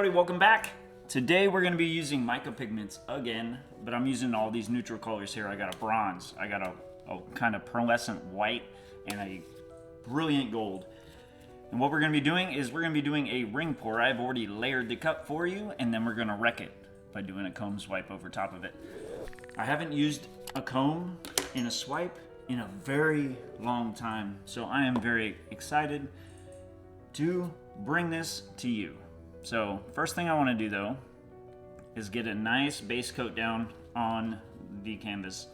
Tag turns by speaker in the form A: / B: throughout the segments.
A: everybody, welcome back. Today we're going to be using mica pigments again, but I'm using all these neutral colors here. I got a bronze, I got a kind of pearlescent white, and a brilliant gold. And what we're going to be doing is we're going to be doing a ring pour. I've already layered the cup for you, and then we're going to wreck it by doing a comb swipe over top of it. I haven't used a comb in a swipe in a very long time, so I am very excited to bring this to you. So first thing I want to do though is get a nice base coat down on the canvas.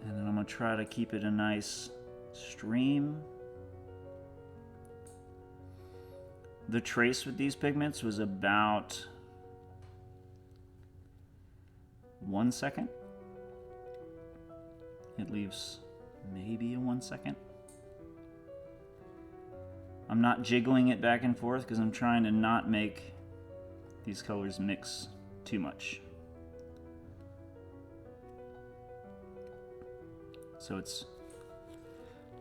A: And then I'm going to try to keep it a nice stream. The trace with these pigments was about 1 second. It leaves maybe a 1 second. I'm not jiggling it back and forth because I'm trying to not make these colors mix too much. So it's,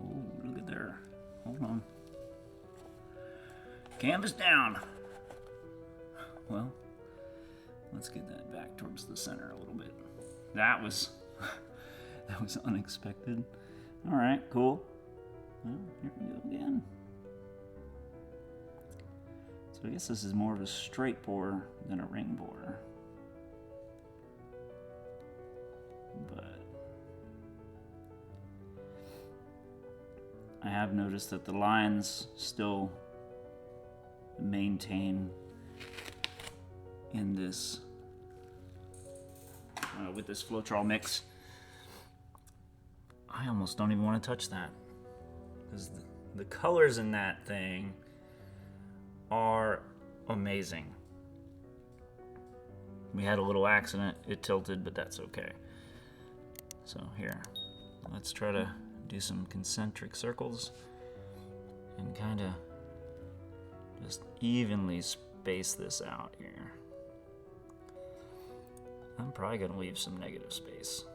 A: ooh, look at there. Hold on. Canvas down. Well, let's get that back towards the center a little bit. That was unexpected. All right, cool. Well, here we go again. So I guess this is more of a straight pour than a ring pour. But I have noticed that the lines still maintain in this with this Floetrol mix. I almost don't even want to touch that because the colors in that thing are amazing. We had a little accident, it tilted, but that's okay. So here, let's try to do some concentric circles and kind of just evenly space this out here. I'm probably going to leave some negative space,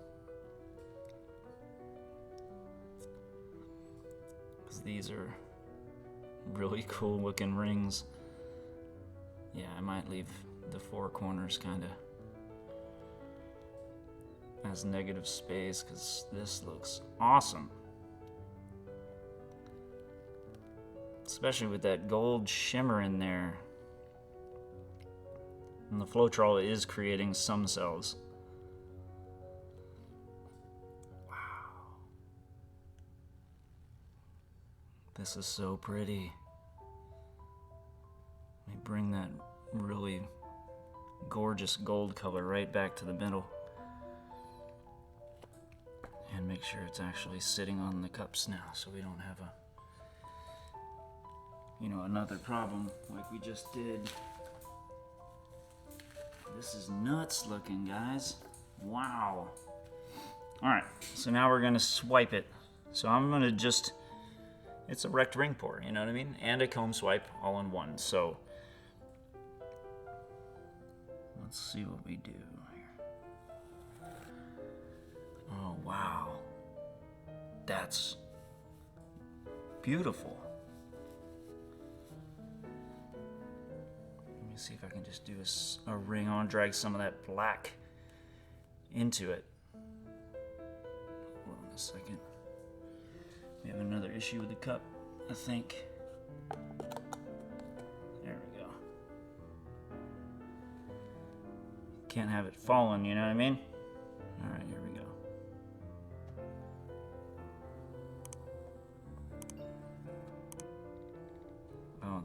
A: because these are really cool looking rings. Yeah, I might leave the four corners kind of as negative space because this looks awesome. Especially with that gold shimmer in there. And the Floetrol is creating some cells. Wow. This is so pretty. Let me bring that really gorgeous gold color right back to the middle. And make sure it's actually sitting on the cups now so we don't have another problem like we just did. This is nuts looking, guys. Wow. All right, so now we're gonna swipe it. So I'm gonna just, it's a wrecked ring pour, you know what I mean? And a comb swipe all in one. So let's see what we do here. Oh, wow. That's beautiful. Let me see if I can just do a ring on, drag some of that black into it. Hold on a second. We have another issue with the cup, I think. There we go. Can't have it falling, you know what I mean? All right, here we go. Oh,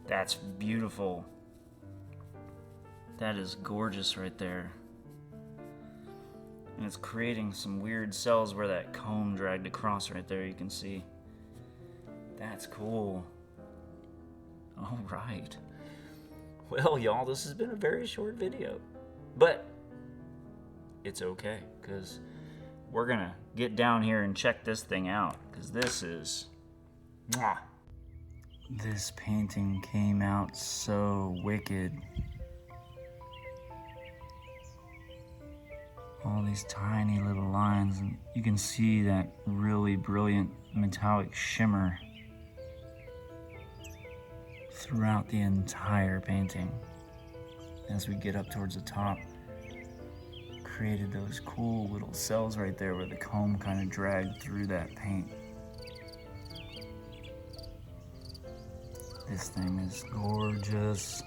A: that's beautiful. That is gorgeous right there. And it's creating some weird cells where that comb dragged across right there, you can see. That's cool. All right. Well, y'all, this has been a very short video, but it's okay, because we're gonna get down here and check this thing out, because this is, mwah. This painting came out so wicked. these tiny little lines, and you can see that really brilliant metallic shimmer throughout the entire painting. As we get up towards the top, created those cool little cells right there where the comb kind of dragged through that paint. This thing is gorgeous.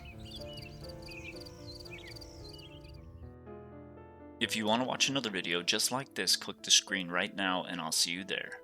B: If you want to watch another video just like this, click the screen right now and I'll see you there.